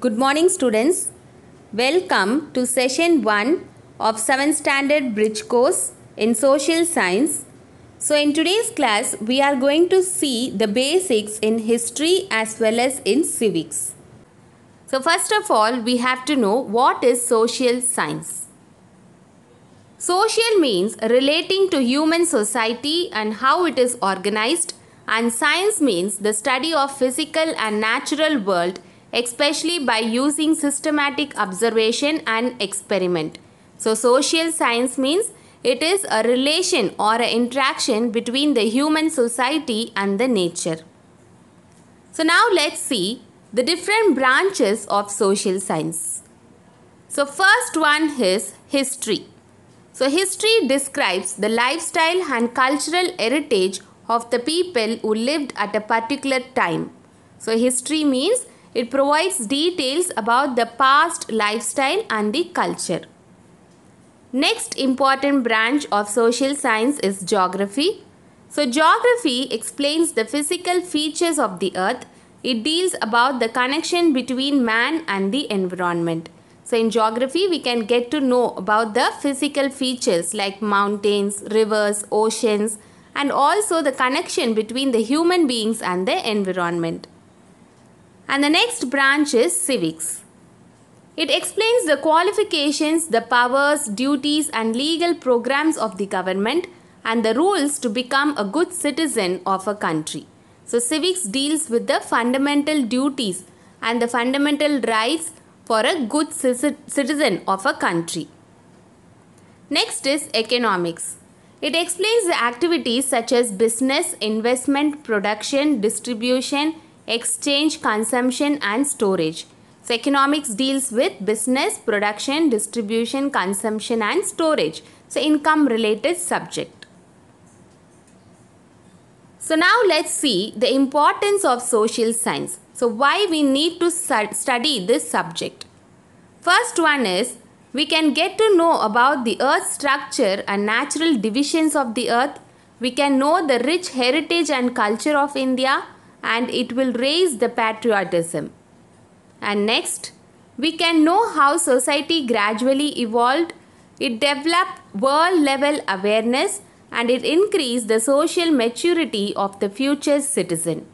Good morning, students. Welcome to session 1 of 7th standard bridge course in social science. So in today's class, we are going to see the basics in history as well as in civics. So first of all, we have to know what is social science. Social means relating to human society and how it is organized, and science means the study of physical and natural world, especially by using systematic observation and experiment. So social science means it is a relation or an interaction between the human society and the nature. So now let's see the different branches of social science. So first one is history. So history describes the lifestyle and cultural heritage of the people who lived at a particular time. So history means it provides details about the past lifestyle and the culture. Next important branch of social science is geography. So geography explains the physical features of the earth. It deals about the connection between man and the environment. So in geography, we can get to know about the physical features like mountains, rivers, oceans, and also the connection between the human beings and the environment. And the next branch is civics. It explains the qualifications, the powers, duties, and legal programs of the government and the rules to become a good citizen of a country. So civics deals with the fundamental duties and the fundamental rights for a good citizen of a country. Next is economics. It explains the activities such as business, investment, production, distribution, exchange, consumption and storage. So economics deals with business, production, distribution, consumption and storage. So income related subject. So now let's see the importance of social science. So why we need to study this subject? First one is we can get to know about the earth structure and natural divisions of the earth. We can know the rich heritage and culture of India, and it will raise the patriotism. And next, we can know how society gradually evolved. It developed world level awareness and it increased the social maturity of the future citizen.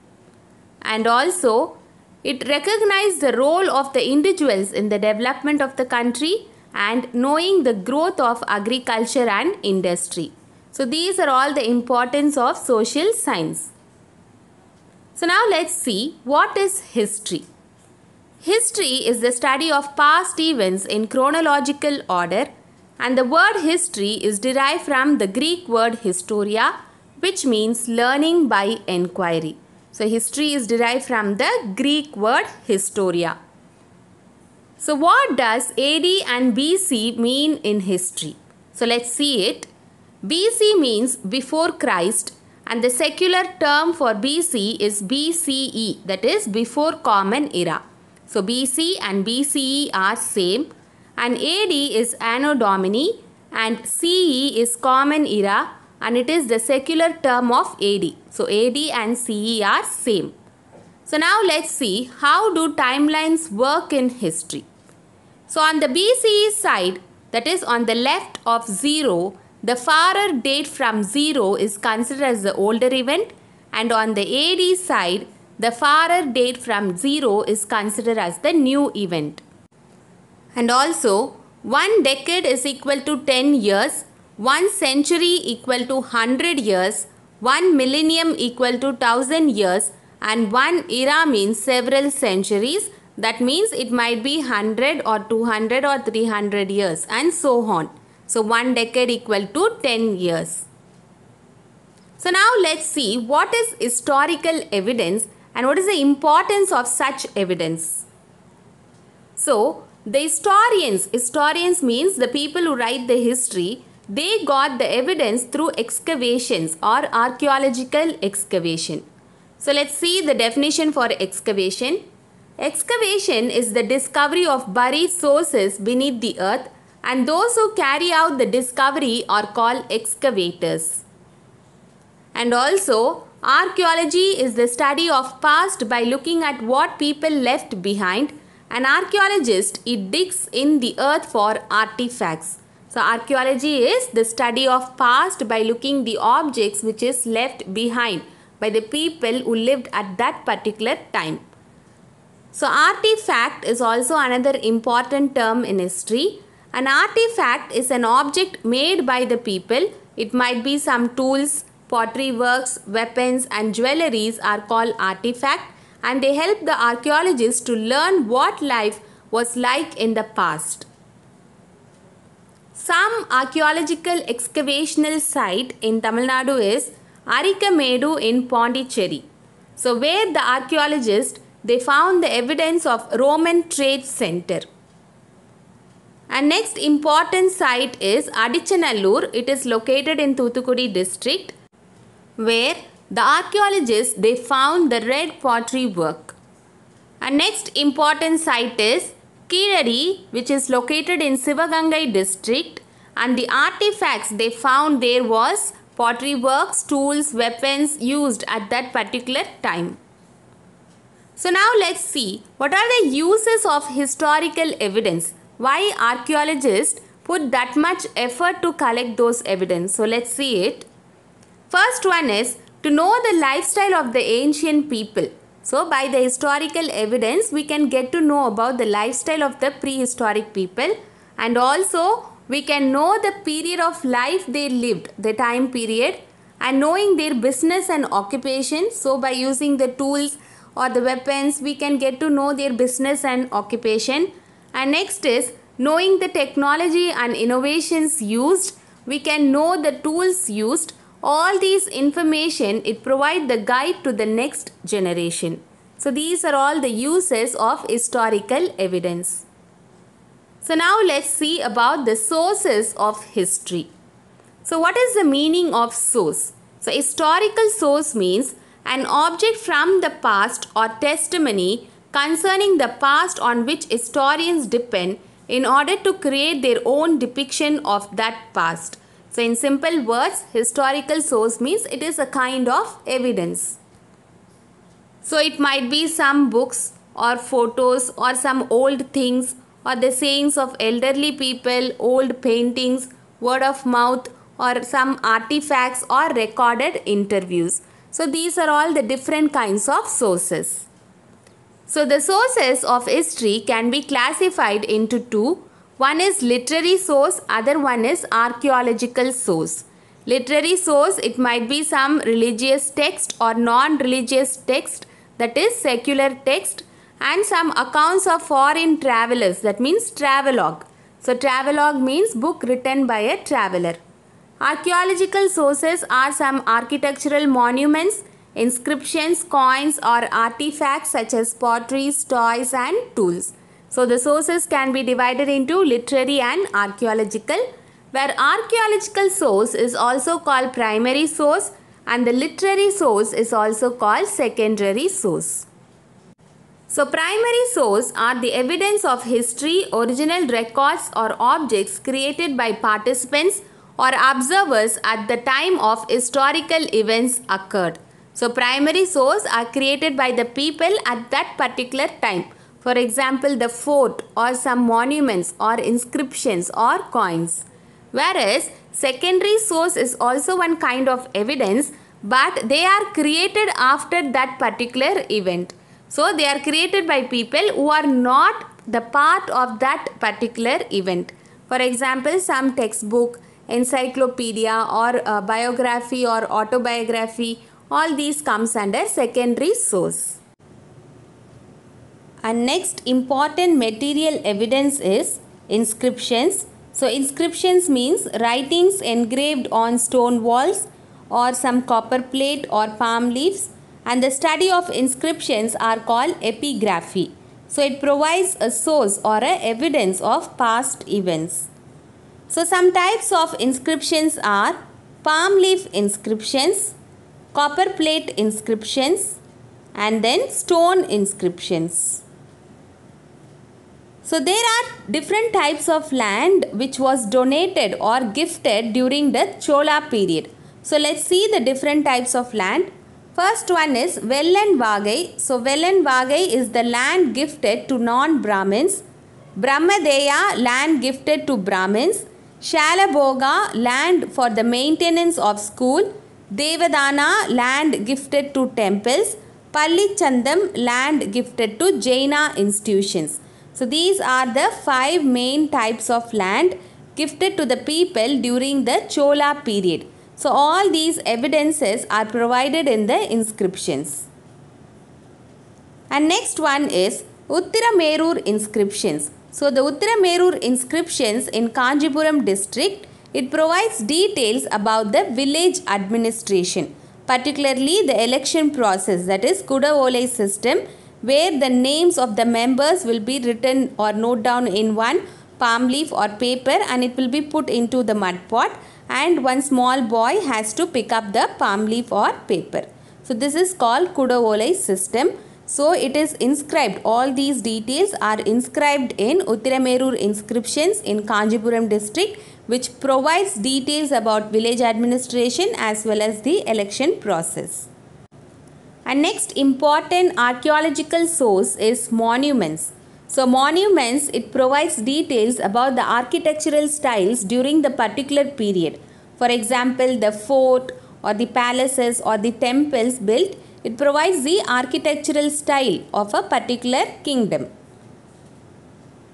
And also, it recognized the role of the individuals in the development of the country and knowing the growth of agriculture and industry. So these are all the importance of social science. So now let's see what is history. History is the study of past events in chronological order, and the word history is derived from the Greek word historia, which means learning by enquiry. So history is derived from the Greek word historia. So what does AD and BC mean in history? So let's see it. BC means before Christ, and the secular term for BC is BCE, that is before Common Era. So BC and BCE are same, and AD is Anno Domini and CE is Common Era, and it is the secular term of AD. So AD and CE are same. So now let's see how do timelines work in history. So on the BCE side, that is on the left of 0, the farer date from 0 is considered as the older event, and on the AD side, the farer date from 0 is considered as the new event. And also, 1 decade is equal to 10 years, 1 century equal to 100 years, 1 millennium equal to 1000 years, and 1 era means several centuries. That means it might be 100 or 200 or 300 years and so on. So 1 decade equal to 10 years. So now let's see what is historical evidence and what is the importance of such evidence. So the historians means the people who write the history, they got the evidence through excavations or archaeological excavation. So let's see the definition for excavation. Excavation is the discovery of buried sources beneath the earth, and those who carry out the discovery are called excavators. And also, archaeology is the study of past by looking at what people left behind An archaeologist, it digs in the earth for artifacts. So archaeology is the study of past by looking the objects which is left behind by the people who lived at that particular time. So artifact is also another important term in history. An artifact is an object made by the people. It might be some tools, pottery works, weapons and jewelries are called artifact, and they help the archaeologists to learn what life was like in the past. Some archaeological excavational site in Tamil Nadu is Arikamedu in Pondicherry. So where the archaeologists, they found the evidence of Roman trade center. And next important site is Adichanallur. It is located in Thoothukudi district, where the archaeologists, they found the red pottery work. And next important site is Keeladi, which is located in Sivagangai district, and the artifacts they found there was pottery works, tools, weapons used at that particular time. So now let's see what are the uses of historical evidence. Why archaeologists put that much effort to collect those evidence. So let's see it. First one is to know the lifestyle of the ancient people. So by the historical evidence, we can get to know about the lifestyle of the prehistoric people, and also we can know the period of life they lived, the time period, and knowing their business and occupation. So by using the tools or the weapons, we can get to know their business and occupation. And next is knowing the technology and innovations used. We can know the tools used. All these information, it provides the guide to the next generation. So these are all the uses of historical evidence. So now let's see about the sources of history. So what is the meaning of source? So historical source means an object from the past or testimony concerning the past on which historians depend in order to create their own depiction of that past. So in simple words, historical source means it is a kind of evidence. So it might be some books or photos or some old things or the sayings of elderly people, old paintings, word of mouth, or some artifacts or recorded interviews. So these are all the different kinds of sources. So the sources of history can be classified into two. One is literary source, other one is archaeological source. Literary source, it might be some religious text or non-religious text, that is secular text, and some accounts of foreign travelers, that means travelogue. So travelogue means book written by a traveler. Archaeological sources are some architectural monuments, inscriptions, coins or artifacts such as pottery, toys and tools. So the sources can be divided into literary and archaeological, where archaeological source is also called primary source and the literary source is also called secondary source. So primary source are the evidence of history, original records or objects created by participants or observers at the time of historical events occurred. So primary source are created by the people at that particular time. For example, the fort or some monuments or inscriptions or coins. Whereas secondary source is also one kind of evidence, but they are created after that particular event. So they are created by people who are not the part of that particular event. For example, some textbook, encyclopedia or biography or autobiography, all these comes under secondary source. And next important material evidence is inscriptions. So inscriptions means writings engraved on stone walls or some copper plate or palm leaves, and the study of inscriptions are called epigraphy. So it provides a source or a evidence of past events. So some types of inscriptions are palm leaf inscriptions, copper plate inscriptions, and then stone inscriptions. So there are different types of land which was donated or gifted during the Chola period. So let's see the different types of land. First one is Vellan Vagai. So Vellan Vagai is the land gifted to non-Brahmins. Brahmadeya, land gifted to Brahmins. Shalaboga, land for the maintenance of school. Devadana, land gifted to temples. Pallichandam, land gifted to Jaina institutions. So these are the 5 main types of land gifted to the people during the Chola period. So all these evidences are provided in the inscriptions. And next one is Uttiramerur inscriptions. So the Uttiramerur inscriptions in Kanjipuram district, it provides details about the village administration, particularly the election process, that is Kudavolai system, where the names of the members will be written or note down in one palm leaf or paper, and it will be put into the mud pot, and one small boy has to pick up the palm leaf or paper. So this is called Kudavolai system. So it is inscribed, all these details are inscribed in Uttiramerur inscriptions in Kanjipuram district, which provides details about village administration as well as the election process. And next important archaeological source is monuments. So monuments, it provides details about the architectural styles during the particular period. For example, the fort or the palaces or the temples built, it provides the architectural style of a particular kingdom.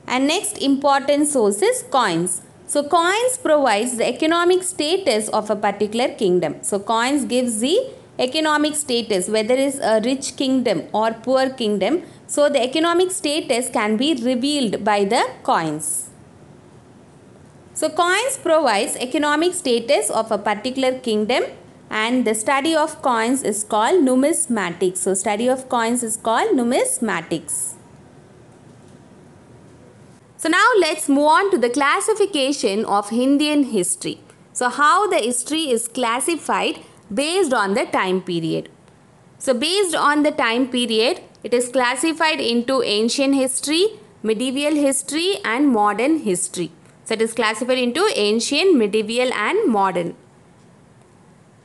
And next important source is coins. So coins provides the economic status of a particular kingdom. So coins gives the economic status, whether it is a rich kingdom or poor kingdom. So the economic status can be revealed by the coins. So coins provides economic status of a particular kingdom, and the study of coins is called numismatics. So study of coins is called numismatics. So now let's move on to the classification of Indian history. So how the history is classified based on the time period. So based on the time period, it is classified into ancient history, medieval history and modern history. So it is classified into ancient, medieval and modern.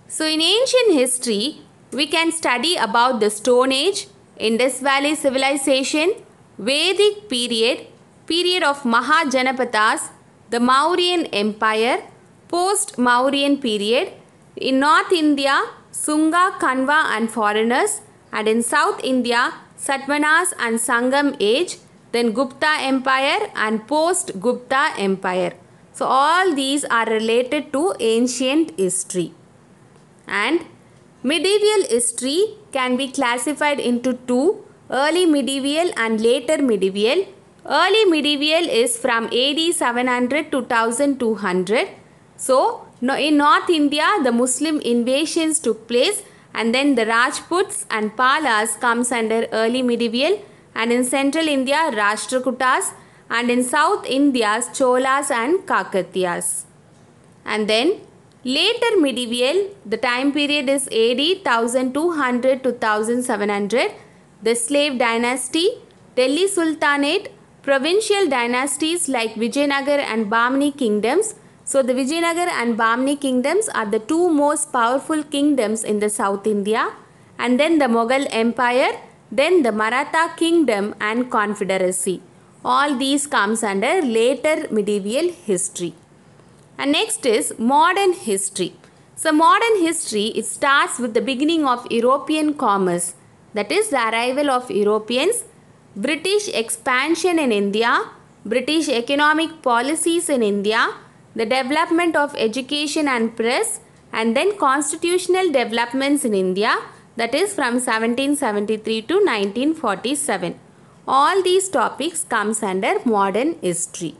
So in ancient history, we can study about the Stone Age, Indus Valley civilization, Vedic period, period of Mahajanapatas, the Mauryan Empire, post-Mauryan period, in North India, Sunga, Kanva and foreigners, and in South India, Satavahanas and Sangam age, then Gupta Empire and post-Gupta Empire. So all these are related to ancient history. And medieval history can be classified into two, early medieval and later medieval. Early medieval is from AD 700 to 1200. So in North India, the Muslim invasions took place, and then the Rajputs and Palas comes under early medieval, and in Central India, Rashtrakutas, and in South India, Cholas and Kakatiyas. And then later medieval, the time period is AD 1200 to 1700, the slave dynasty, Delhi Sultanate, provincial dynasties like Vijayanagar and Bahmani kingdoms. So the Vijayanagar and Bahmani kingdoms are the two most powerful kingdoms in the South India, and then the Mughal Empire, then the Maratha kingdom and confederacy. All these comes under later medieval history. And next is modern history. So modern history, it starts with the beginning of European commerce, that is the arrival of Europeans, British expansion in India, British economic policies in India, the development of education and press, and then constitutional developments in India, that is from 1773 to 1947. All these topics comes under modern history.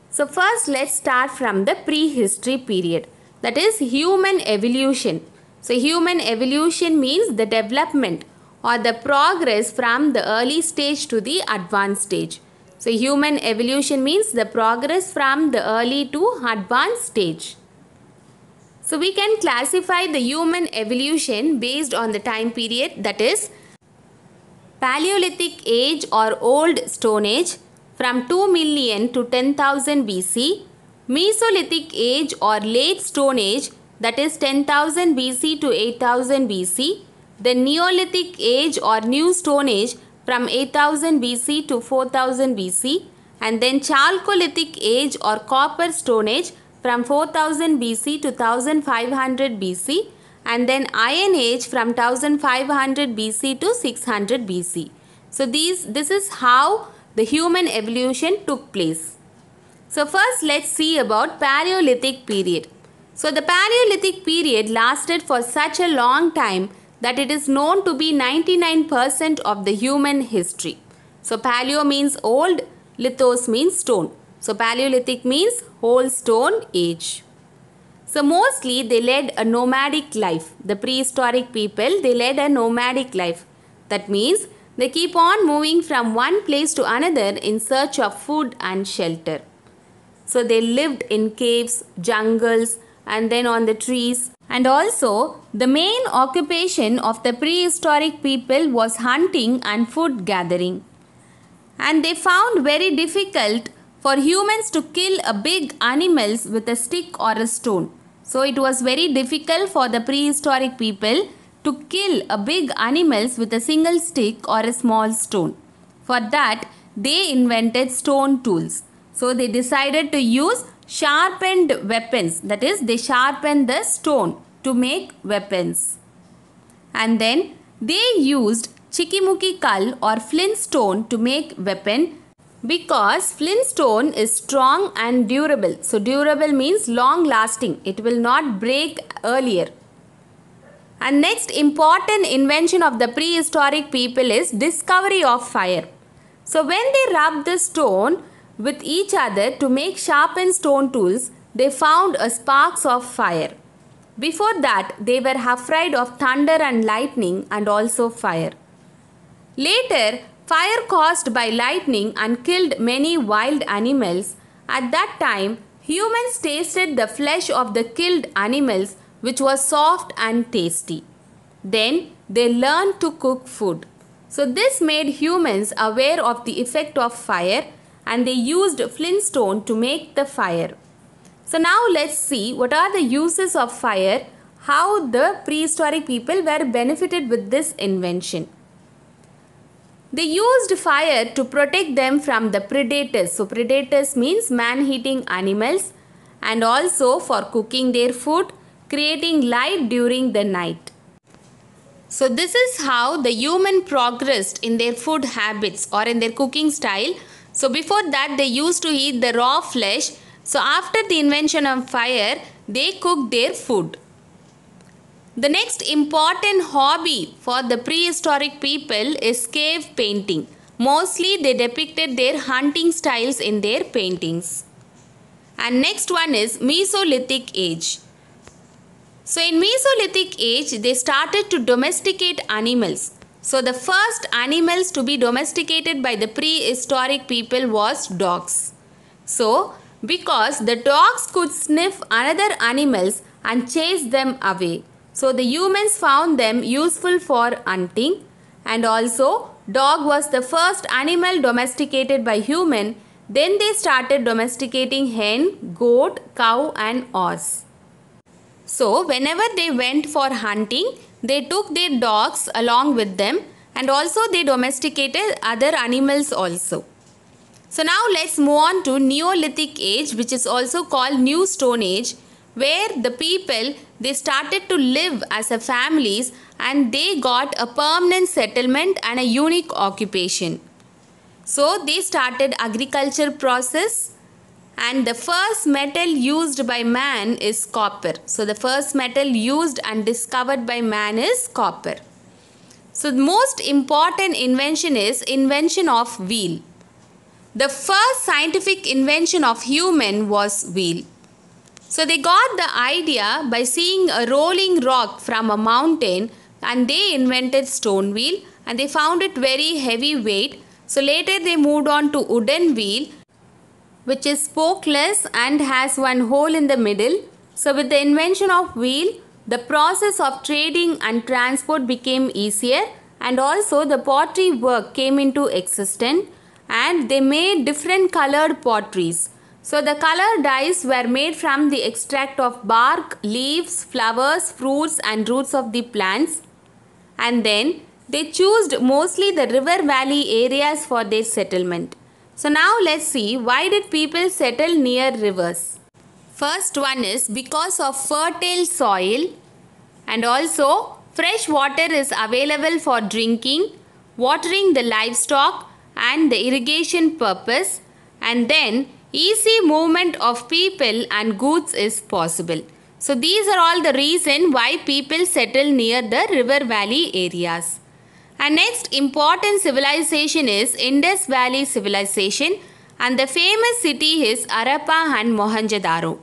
So first let's start from the prehistory period, that is human evolution. So human evolution means the development or the progress from the early stage to the advanced stage. So human evolution means the progress from the early to advanced stage. So we can classify the human evolution based on the time period, that is Paleolithic age or Old Stone Age from 2 million to 10,000 BC, Mesolithic age or Late Stone Age, that is 10,000 BC to 8,000 BC. Then Neolithic Age or New Stone Age from 8,000 BC to 4,000 BC. And then Chalcolithic Age or Copper Stone Age from 4000 BC to 1500 BC. And then Iron Age from 1500 BC to 600 BC. So this is how the human evolution took place. So first let's see about Paleolithic period. So the Paleolithic period lasted for such a long time that it is known to be 99% of the human history. So Paleo means old, Lithos means stone. So Paleolithic means whole stone age. So mostly they led a nomadic life. The prehistoric people, they led a nomadic life. That means they keep on moving from one place to another in search of food and shelter. So they lived in caves, jungles, and then on the trees. And also the main occupation of the prehistoric people was hunting and food gathering. And they found very difficult for humans to kill a big animals with a stick or a stone. So it was very difficult for the prehistoric people to kill a big animals with a single stick or a small stone. For that they invented stone tools. So they decided to use sharpened weapons, that is they sharpened the stone to make weapons. And then they used Chikimuki Kal or flint stone to make weapon because flint stone is strong and durable. So durable means long lasting, it will not break earlier. And next important invention of the prehistoric people is discovery of fire. So when they rubbed the stone with each other to make sharpened stone tools, they found a sparks of fire. Before that, they were afraid of thunder and lightning and also fire. Later, fire caused by lightning and killed many wild animals. At that time, humans tasted the flesh of the killed animals, which was soft and tasty. Then they learned to cook food. So this made humans aware of the effect of fire, and they used flintstone to make the fire. So now let's see what are the uses of fire, how the prehistoric people were benefited with this invention. They used fire to protect them from the predators. So predators means man-eating animals, and also for cooking their food, creating light during the night. So this is how the human progressed in their food habits or in their cooking style. So before that they used to eat the raw flesh. So after the invention of fire, they cooked their food. The next important hobby for the prehistoric people is cave painting. Mostly they depicted their hunting styles in their paintings. And next one is Mesolithic Age. So in Mesolithic Age, they started to domesticate animals. So the first animals to be domesticated by the prehistoric people was dogs. So because the dogs could sniff another animals and chase them away. So the humans found them useful for hunting, and also dog was the first animal domesticated by human. Then they started domesticating hen, goat, cow and horse. So whenever they went for hunting, they took their dogs along with them, and also they domesticated other animals also. So now let's move on to Neolithic Age, which is also called New Stone Age, where the people, they started to live as a families, and they got a permanent settlement and a unique occupation. So they started agriculture process, and the first metal used by man is copper. So the first metal used and discovered by man is copper. So the most important invention is invention of wheel. The first scientific invention of human was wheel. So they got the idea by seeing a rolling rock from a mountain, and they invented stone wheel, and they found it very heavy weight. So later they moved on to wooden wheel, which is spokeless and has one hole in the middle. So with the invention of wheel, the process of trading and transport became easier, and also the pottery work came into existence, and they made different colored potteries. So the color dyes were made from the extract of bark, leaves, flowers, fruits and roots of the plants. And then they chose mostly the river valley areas for their settlement. So now let's see, why did people settle near rivers? First one is because of fertile soil, and also fresh water is available for drinking, watering the livestock and the irrigation purpose, and then easy movement of people and goods is possible. So these are all the reason why people settle near the river valley areas. And next important civilization is Indus Valley civilization, and the famous city is Harappa and Mohenjo-daro.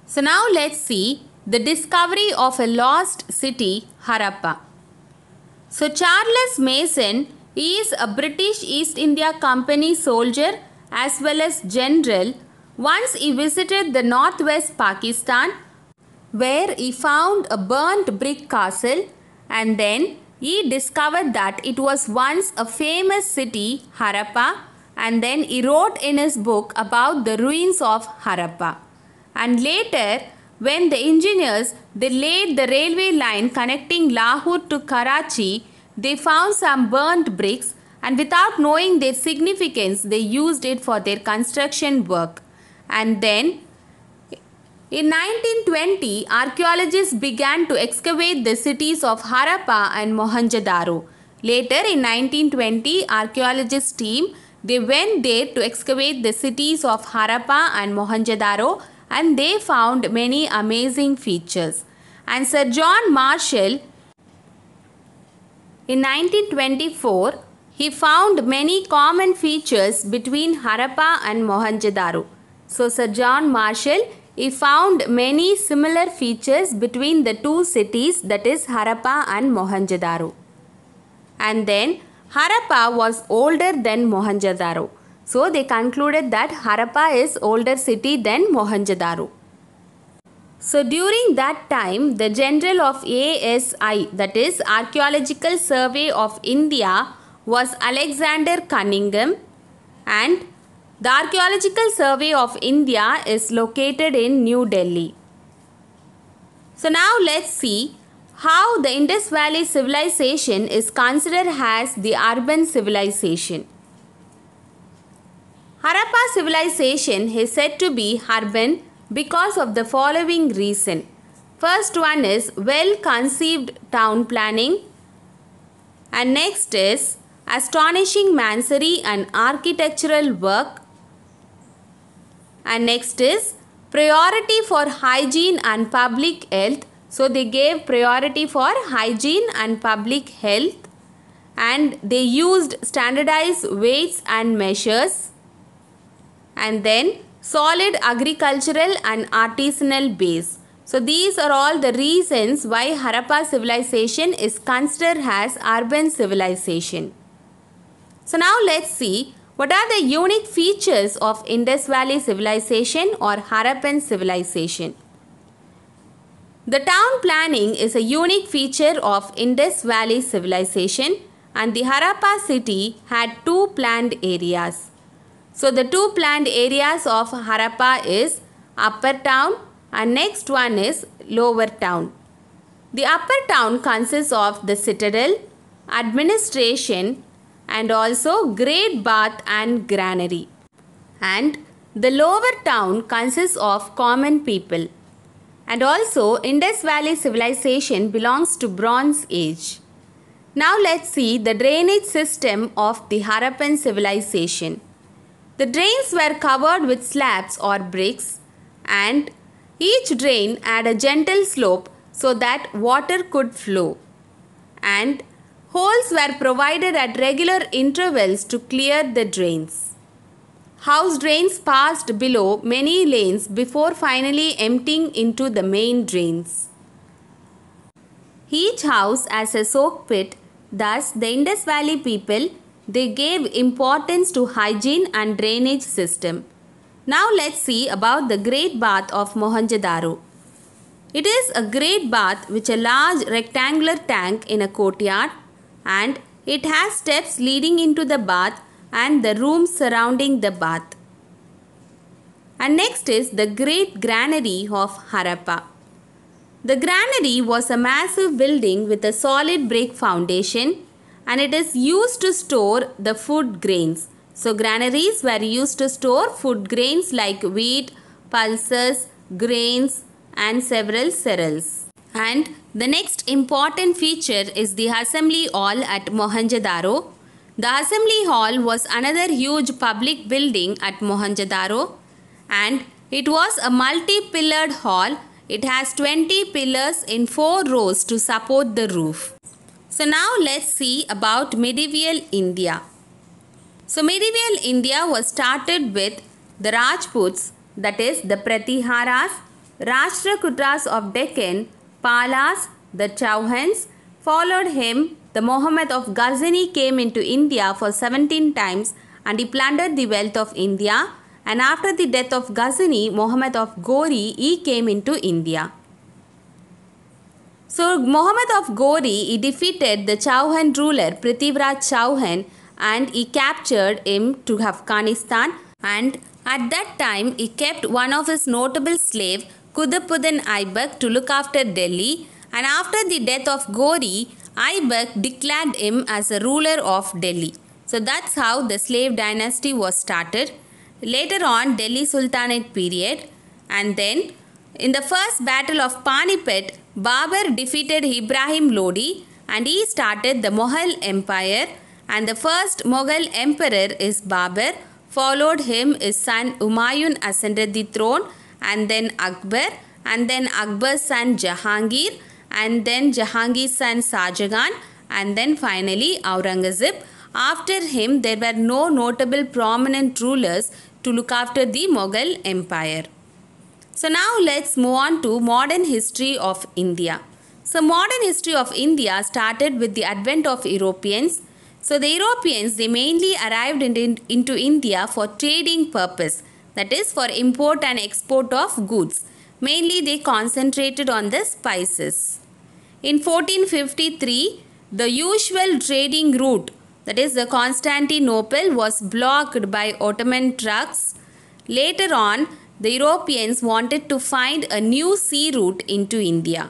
So now let's see the discovery of a lost city, Harappa. So Charles Mason is a British East India Company soldier as well as general. Once he visited the northwest Pakistan, where he found a burnt brick castle, and then he discovered that it was once a famous city, Harappa, and then he wrote in his book about the ruins of Harappa. And later, when the engineers they laid the railway line connecting Lahore to Karachi, they found some burnt bricks, and without knowing their significance, they used it for their construction work. And then in 1920, archaeologists began to excavate the cities of Harappa and Mohenjo-daro. Later in 1920, archaeologists team they went there to excavate the cities of Harappa and Mohenjo-daro, and they found many amazing features. And Sir John Marshall in 1924, he found many common features between Harappa and Mohenjo-daro. So Sir John Marshall, he found many similar features between the two cities, that is Harappa and Mohenjo-daro. And then Harappa was older than Mohenjo-daro. So they concluded that Harappa is older city than Mohenjo-daro. So during that time, the general of ASI, that is Archaeological Survey of India, was Alexander Cunningham, and the Archaeological Survey of India is located in New Delhi. So now let's see how the Indus Valley civilization is considered as the urban civilization. Harappa civilization is said to be urban because of the following reason. First one is well conceived town planning, and next is astonishing masonry and architectural work, and next is priority for hygiene and public health. So they gave priority for hygiene and public health, and they used standardized weights and measures, and then solid agricultural and artisanal base. So these are all the reasons why Harappa civilization is considered as urban civilization. So now let's see what are the unique features of Indus Valley civilization or Harappan civilization. The town planning is a unique feature of Indus Valley civilization, and the Harappa city had two planned areas. So the two planned areas of Harappa is upper town and next one is lower town. The upper town consists of the citadel, administration and also great bath and granary. And the lower town consists of common people. And also Indus Valley civilization belongs to Bronze Age. Now let's see the drainage system of the Harappan civilization. The drains were covered with slabs or bricks, and each drain had a gentle slope so that water could flow, and holes were provided at regular intervals to clear the drains. House drains passed below many lanes before finally emptying into the main drains. Each house has a soak pit. Thus, the Indus Valley people, they gave importance to hygiene and drainage system. Now let's see about the Great Bath of Mohenjo-daro. It is a great bath with a large rectangular tank in a courtyard, and it has steps leading into the bath and the rooms surrounding the bath. And next is the Great Granary of Harappa. The granary was a massive building with a solid brick foundation, and it is used to store the food grains. So granaries were used to store food grains like wheat, pulses, grains and several cereals. And the next important feature is the assembly hall at Mohenjo-daro. The assembly hall was another huge public building at Mohenjo-daro, and it was a multi-pillared hall. It has 20 pillars in 4 rows to support the roof. So now let's see about medieval India. So medieval India was started with the Rajputs, that is the Pratiharas, Rashtrakutas of Deccan, Palas, the Chauhans. Followed him, the Muhammad of Ghazni came into India for 17 times and he plundered the wealth of India. And after the death of Ghazni, Muhammad of Ghori, he came into India. So Muhammad of Ghori, he defeated the Chauhan ruler Prithviraj Chauhan and he captured him to Afghanistan, and at that time he kept one of his notable slave Qutbuddin Aibak to look after Delhi, and after the death of Ghori, Aibak declared him as a ruler of Delhi. So that's how the slave dynasty was started. Later on, Delhi Sultanate period, and then in the first battle of Panipat, Babur defeated Ibrahim Lodi and he started the Mughal Empire, and the first Mughal emperor is Babur. Followed him his son Humayun ascended the throne, and then Akbar, and then Akbar's son Jahangir, and then Jahangir's son Shahjahan, and then finally Aurangzeb. After him, there were no notable prominent rulers to look after the Mughal Empire. So now let's move on to modern history of India. So modern history of India started with the advent of Europeans. So the Europeans, they mainly arrived into India for trading purpose, that is for import and export of goods. Mainly they concentrated on the spices. In 1453, the usual trading route, that is the Constantinople, was blocked by Ottoman trucks. Later on, the Europeans wanted to find a new sea route into India.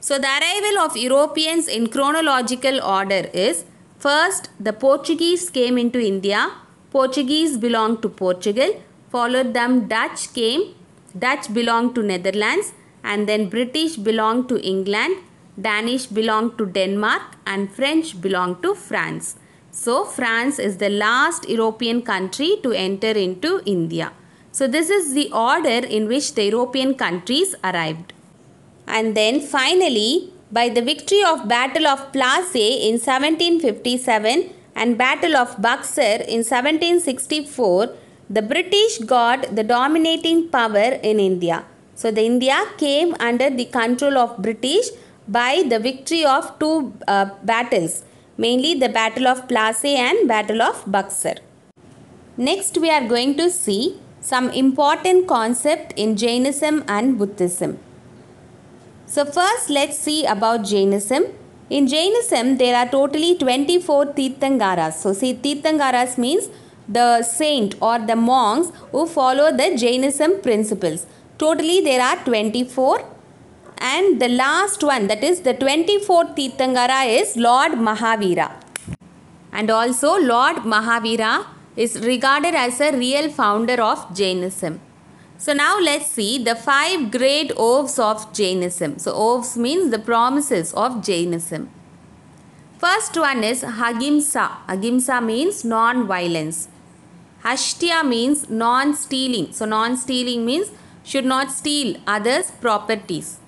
So the arrival of Europeans in chronological order is: first, the Portuguese came into India. Portuguese belonged to Portugal. Followed them Dutch came. Dutch belonged to Netherlands. And then British belonged to England. Danish belonged to Denmark. And French belonged to France. So France is the last European country to enter into India. So this is the order in which the European countries arrived. And then finally, by the victory of Battle of Plassey in 1757 and Battle of Buxar in 1764, the British got the dominating power in India. So the India came under the control of British by the victory of two battles, mainly the Battle of Plassey and Battle of Buxar. Next we are going to see some important concept in Jainism and Buddhism. So first let's see about Jainism. In Jainism there are totally 24 Tirthankaras. So see, Tirthankaras means the saint or the monks who follow the Jainism principles. Totally there are 24, and the last one, that is the 24th Tirthankara, is Lord Mahavira. And also Lord Mahavira is regarded as a real founder of Jainism. So now let's see the 5 great oaths of Jainism. So oaths means the promises of Jainism. First one is Ahimsa. Ahimsa means non-violence. Ashtya means non-stealing. So non-stealing means should not steal others' properties.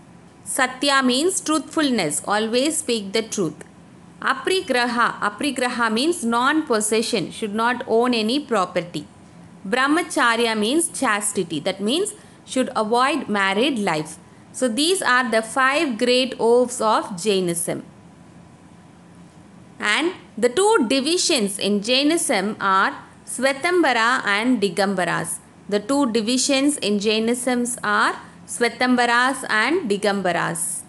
Satya means truthfulness. Always speak the truth. Aprigraha. Aprigraha means non-possession. Should not own any property. Brahmacharya means chastity. That means should avoid married life. So these are the 5 great oaths of Jainism. And the 2 divisions in Jainism are Svetambara and Digambaras. The 2 divisions in Jainism are Svetambaras and Digambaras.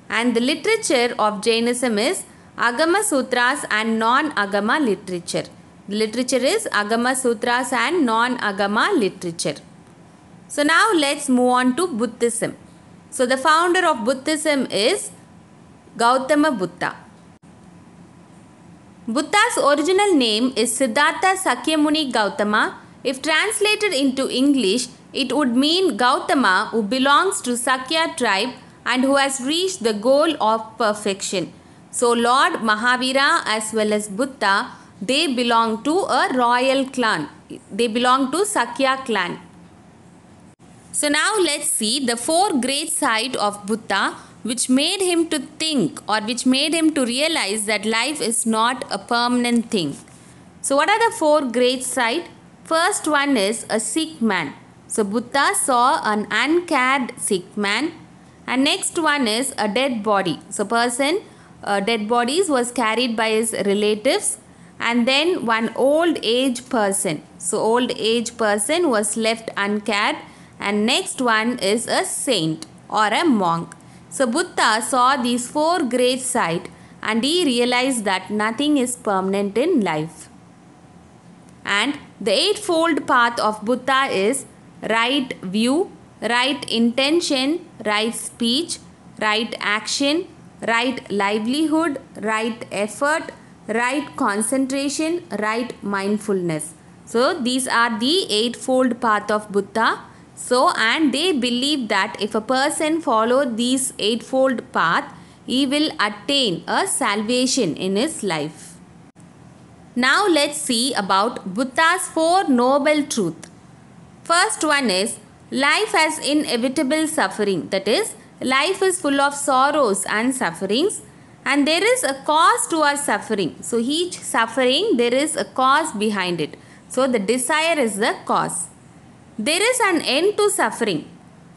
And the literature of Jainism is Agama Sutras and non-Agama literature. The literature is Agama Sutras and non-Agama literature. So now let's move on to Buddhism. So the founder of Buddhism is Gautama Buddha. Buddha's original name is Siddhartha Sakyamuni Gautama. If translated into English, it would mean Gautama who belongs to Sakya tribe and who has reached the goal of perfection. So Lord Mahavira as well as Buddha, they belong to a royal clan. They belong to Sakya clan. So now let's see the 4 great sides of Buddha which made him to think or which made him to realize that life is not a permanent thing. So what are the 4 great sides? First one is a sick man. So Buddha saw an uncared sick man. And next one is a dead body. So dead bodies was carried by his relatives. And then one old age person. So old age person was left uncared. And next one is a saint or a monk. So Buddha saw these 4 great sights and he realized that nothing is permanent in life. And the 8-fold path of Buddha is right view, right intention, right speech, right action, right livelihood, right effort, right concentration, right mindfulness. So these are the 8-fold path of Buddha. So, and they believe that if a person follow these 8-fold path, he will attain a salvation in his life. Now let's see about Buddha's 4 noble truths. First one is life has inevitable suffering. That is, life is full of sorrows and sufferings and there is a cause to our suffering. So each suffering there is a cause behind it. So the desire is the cause. There is an end to suffering.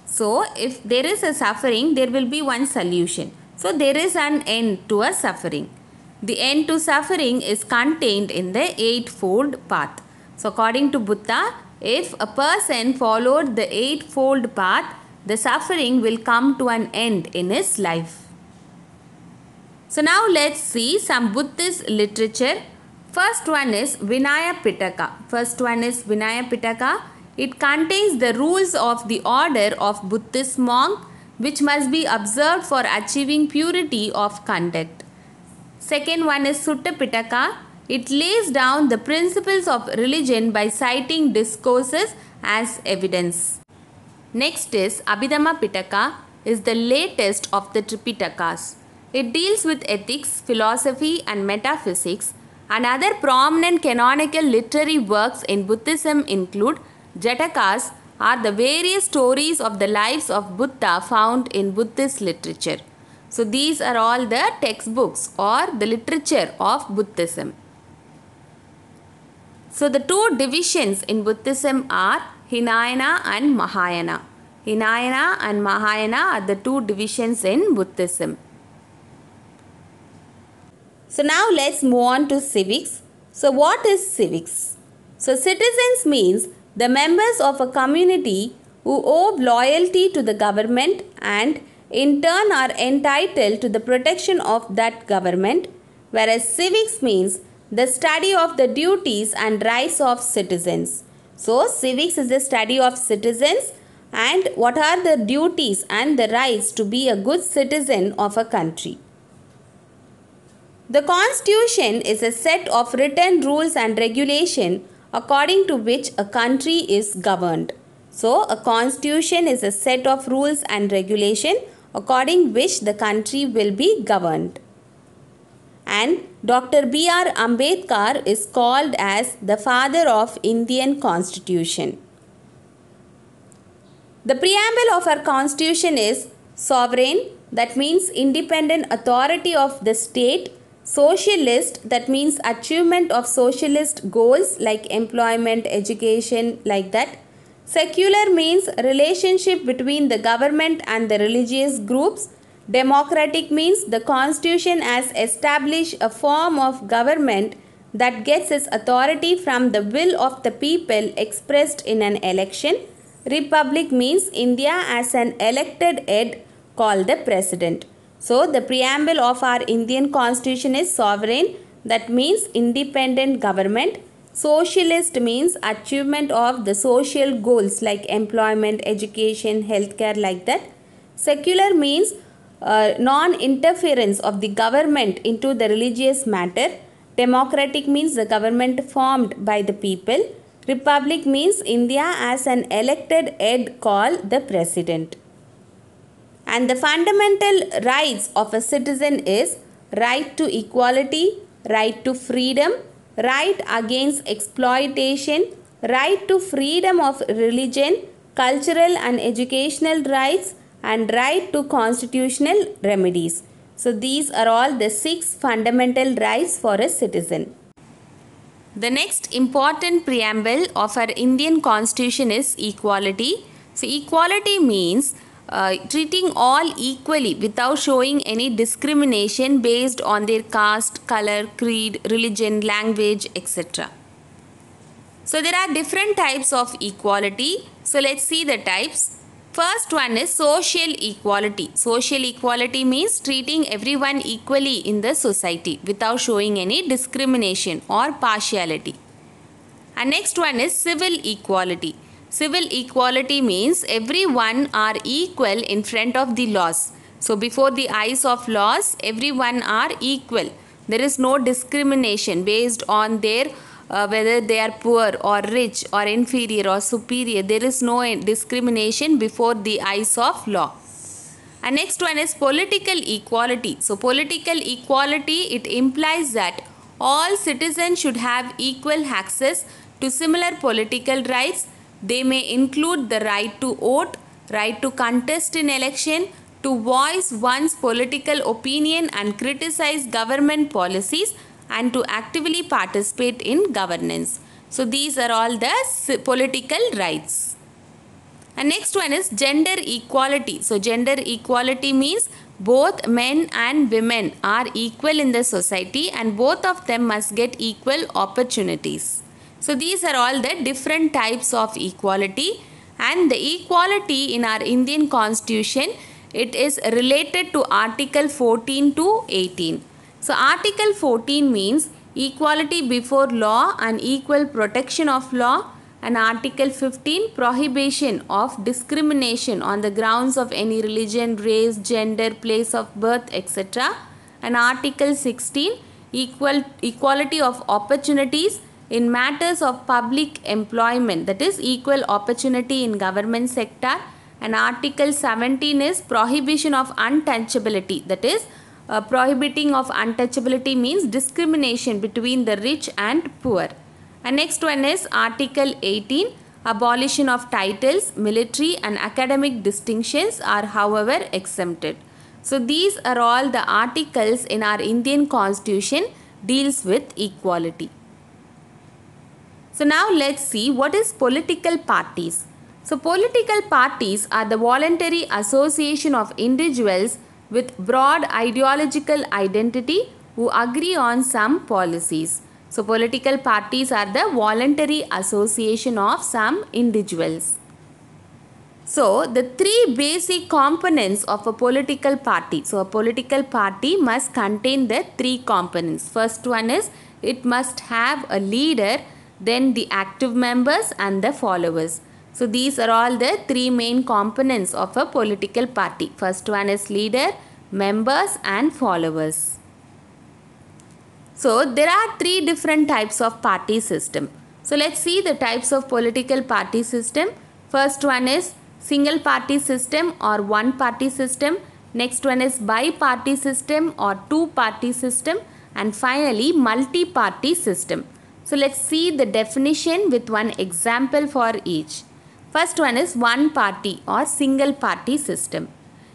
So if there is a suffering, there will be one solution. So there is an end to a suffering. The end to suffering is contained in the 8-fold path. So according to Buddha, if a person followed the 8-fold path, the suffering will come to an end in his life. So now let's see some Buddhist literature. First one is Vinaya Pitaka. It contains the rules of the order of Buddhist monk which must be observed for achieving purity of conduct. Second one is Sutta Pitaka. It lays down the principles of religion by citing discourses as evidence. Next is Abhidhamma Pitaka, is the latest of the Tripitakas. It deals with ethics, philosophy and metaphysics, and other prominent canonical literary works in Buddhism include Jatakas are the various stories of the lives of Buddha found in Buddhist literature. So these are all the textbooks or the literature of Buddhism. So the 2 divisions in Buddhism are Hinayana and Mahayana. Hinayana and Mahayana are the 2 divisions in Buddhism. So now let's move on to civics. So what is civics? So citizens means the members of a community who owe loyalty to the government and in turn are entitled to the protection of that government, whereas civics means the study of the duties and rights of citizens. So civics is the study of citizens and what are the duties and the rights to be a good citizen of a country. The Constitution is a set of written rules and regulation according to which a country is governed. So, a constitution is a set of rules and regulation according which the country will be governed. And Dr. B.R. Ambedkar is called as the father of Indian Constitution. The preamble of our Constitution is sovereign, that means independent authority of the state. Socialist, that means achievement of socialist goals like employment, education, like that. Secular means relationship between the government and the religious groups. Democratic means the constitution has established a form of government that gets its authority from the will of the people expressed in an election. Republic means India as an elected head called the president. So, the preamble of our Indian Constitution is sovereign, that means independent government. Socialist means achievement of the social goals like employment, education, healthcare, like that. Secular means non-interference of the government into the religious matter. Democratic means the government formed by the people. Republic means India as an elected head called the president. And the fundamental rights of a citizen is right to equality, right to freedom, right against exploitation, right to freedom of religion, cultural and educational rights, and right to constitutional remedies. So these are all the 6 fundamental rights for a citizen. The next important preamble of our Indian Constitution is equality. So equality means treating all equally without showing any discrimination based on their caste, color, creed, religion, language, etc. So there are different types of equality. So let's see the types. First one is social equality. Social equality means treating everyone equally in the society without showing any discrimination or partiality. And next one is civil equality. Civil equality means everyone are equal in front of the laws. So before the eyes of laws, everyone are equal. There is no discrimination based on their whether they are poor or rich or inferior or superior. There is no discrimination before the eyes of law. And next one is political equality. So political equality, it implies that all citizens should have equal access to similar political rights. They may include the right to vote, right to contest in election, to voice one's political opinion and criticize government policies, and to actively participate in governance. So these are all the political rights. And next one is gender equality. So gender equality means both men and women are equal in the society and both of them must get equal opportunities. So these are all the different types of equality, and the equality in our Indian Constitution, it is related to Article 14 to 18. So Article 14 means equality before law and equal protection of law, and Article 15 prohibition of discrimination on the grounds of any religion, race, gender, place of birth, etc. And Article 16 equality of opportunities in matters of public employment, that is equal opportunity in government sector. And Article 17 is prohibition of untouchability, that is prohibiting of untouchability means discrimination between the rich and poor. And next one is Article 18, abolition of titles, military and academic distinctions are however exempted. So these are all the articles in our Indian Constitution deals with equality. So now let's see what is political parties. So political parties are the voluntary association of individuals with broad ideological identity who agree on some policies. So political parties are the voluntary association of some individuals. So the 3 basic components of a political party. So a political party must contain the 3 components. First one is it must have a leader, then the active members and the followers. So these are all the 3 main components of a political party. First one is leader, members and followers. So there are 3 different types of party system. So let's see the types of political party system. First one is single party system or one party system. Next one is bi-party system or 2-party system. And finally multi-party system. So let's see the definition with one example for each. First one is one party or single party system.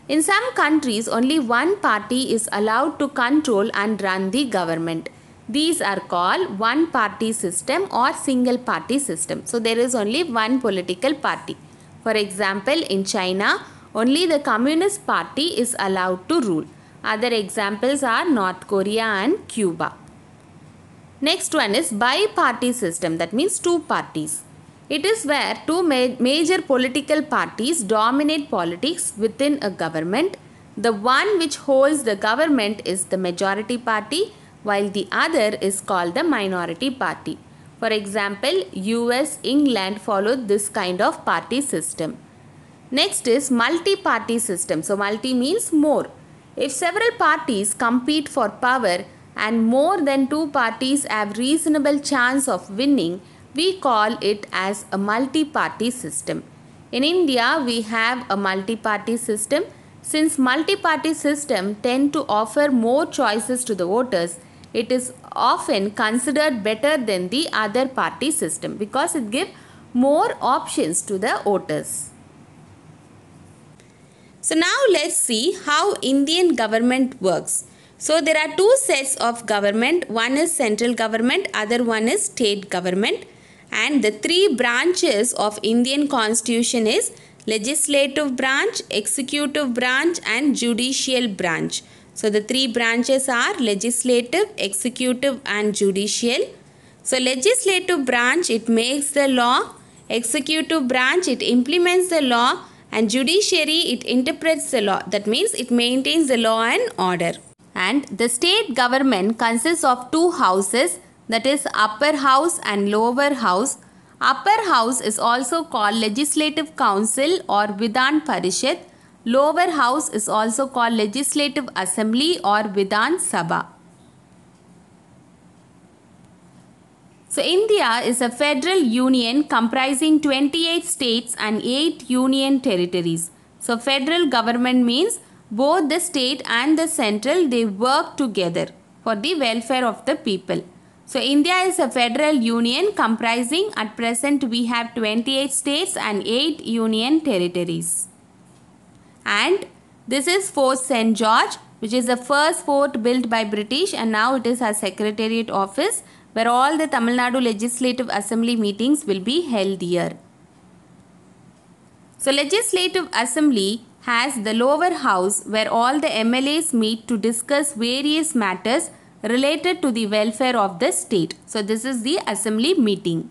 In some countries, only one party is allowed to control and run the government. These are called one party system or single party system. So there is only one political party. For example, in China, only the Communist Party is allowed to rule. Other examples are North Korea and Cuba. Next one is bi-party system, that means 2 parties. It is where 2 major political parties dominate politics within a government. The one which holds the government is the majority party while the other is called the minority party. For example, US, England followed this kind of party system. Next is multi-party system. So multi means more. If several parties compete for power and more than two parties have reasonable chance of winning, we call it as a multi-party system. In India, we have a multi-party system. Since multi-party system tend to offer more choices to the voters, it is often considered better than the other party system because it gives more options to the voters. So now let's see how Indian government works. So there are two sets of government. One is central government, other one is state government. And the three branches of Indian constitution is legislative branch, executive branch and judicial branch. So the three branches are legislative, executive and judicial. So legislative branch, it makes the law. Executive branch, it implements the law. And judiciary, it interprets the law. That means it maintains the law and order. And the state government consists of two houses, that is upper house and lower house. Upper house is also called Legislative Council or Vidhan Parishad. Lower house is also called Legislative Assembly or Vidhan Sabha. So India is a federal union comprising 28 states and 8 union territories. So federal government means both the state and the central, they work together for the welfare of the people. So India is a federal union comprising, at present we have 28 states and 8 union territories. And this is Fort St. George, which is the first fort built by British, and now it is a secretariat office where all the Tamil Nadu Legislative Assembly meetings will be held here. So Legislative Assembly has the lower house where all the MLAs meet to discuss various matters related to the welfare of the state. So this is the assembly meeting.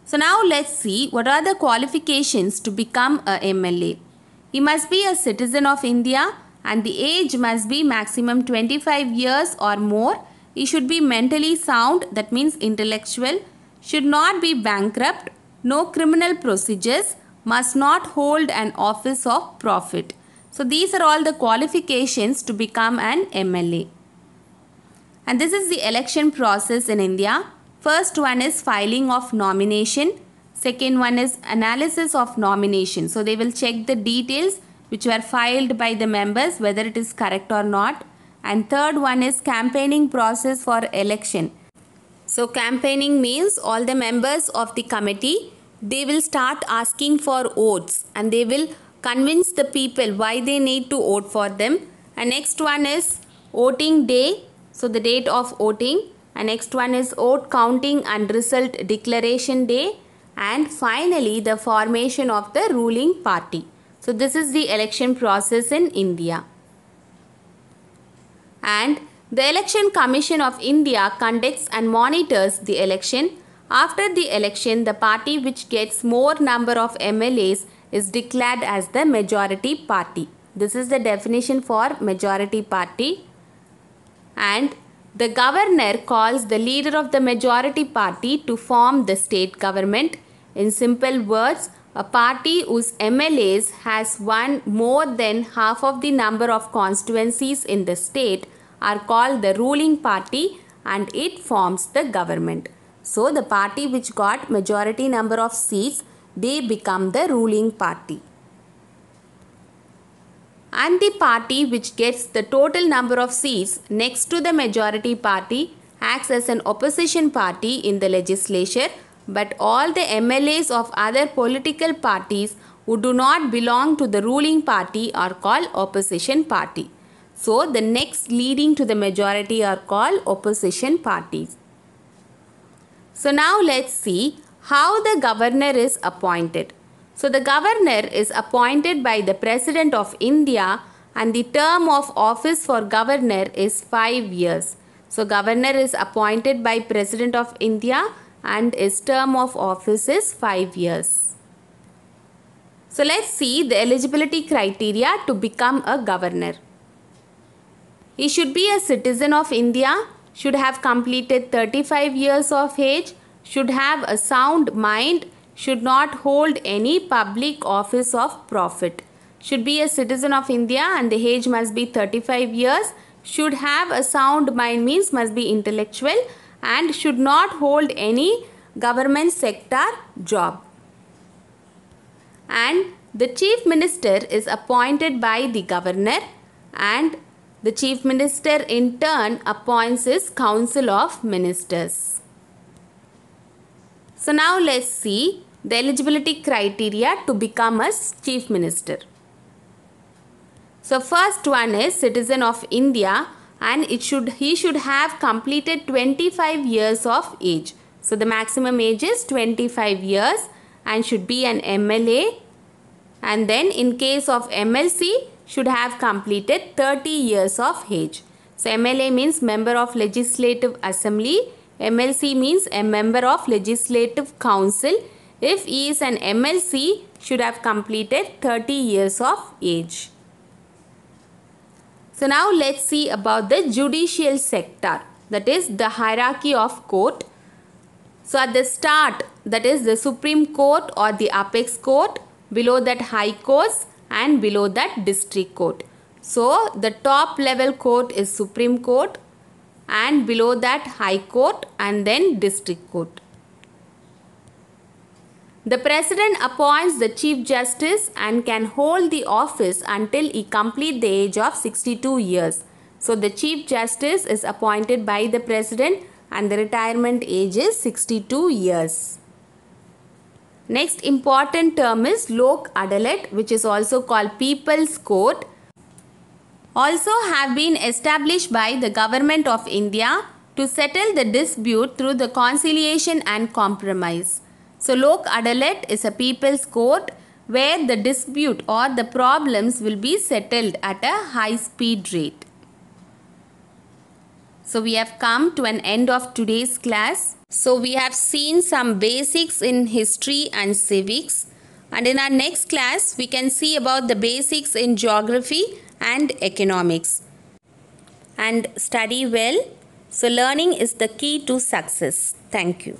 So now let's see what are the qualifications to become a MLA. He must be a citizen of India and the age must be maximum 25 years or more. He should be mentally sound, that means intellectual, should not be bankrupt, no criminal procedures, must not hold an office of profit. So these are all the qualifications to become an MLA. And this is the election process in India. First one is filing of nomination. Second one is analysis of nomination. So they will check the details which were filed by the members, whether it is correct or not. And third one is campaigning process for election. So campaigning means all the members of the committee, they will start asking for votes and they will convince the people why they need to vote for them. And next one is voting day. So the date of voting. And next one is vote counting and result declaration day. And finally the formation of the ruling party. So this is the election process in India. And the Election Commission of India conducts and monitors the election. After the election, the party which gets more number of MLAs is declared as the majority party. This is the definition for majority party. And the governor calls the leader of the majority party to form the state government. In simple words, a party whose MLAs has won more than half of the number of constituencies in the state are called the ruling party and it forms the government. So the party which got majority number of seats, they become the ruling party. And the party which gets the total number of seats next to the majority party acts as an opposition party in the legislature, but all the MLAs of other political parties who do not belong to the ruling party are called opposition party. So the next leading to the majority are called opposition parties. So now let's see how the governor is appointed. So the governor is appointed by the President of India and the term of office for governor is 5 years. So governor is appointed by President of India and his term of office is 5 years. So let's see the eligibility criteria to become a governor. He should be a citizen of India should have completed 35 years of age, should have a sound mind, should not hold any public office of profit. Should be a citizen of India and the age must be 35 years. Should have a sound mind means must be intellectual and should not hold any government sector job. And the chief minister is appointed by the governor and the chief minister in turn appoints his council of ministers. So now let's see the eligibility criteria to become a chief minister. So first one is citizen of India and he should have completed 25 years of age. So the maximum age is 25 years and should be an MLA, and then in case of MLC should have completed 30 years of age. So MLA means member of Legislative Assembly, MLC means a member of Legislative Council. If he is an MLC, should have completed 30 years of age. So now let's see about the judicial sector, that is the hierarchy of court. So at the start, that is the Supreme Court or the Apex Court, below that High Courts and below that District Court. So the top level court is Supreme Court and below that High Court and then District Court. The President appoints the Chief Justice and can hold the office until he completes the age of 62 years. So the Chief Justice is appointed by the President and the retirement age is 62 years. Next important term is Lok Adalat, which is also called People's Court. Also have been established by the Government of India to settle the dispute through the conciliation and compromise. So Lok Adalat is a people's court where the dispute or the problems will be settled at a high speed rate. So we have come to an end of today's class. So we have seen some basics in history and civics, and in our next class we can see about the basics in geography and economics. And study well. So learning is the key to success. Thank you.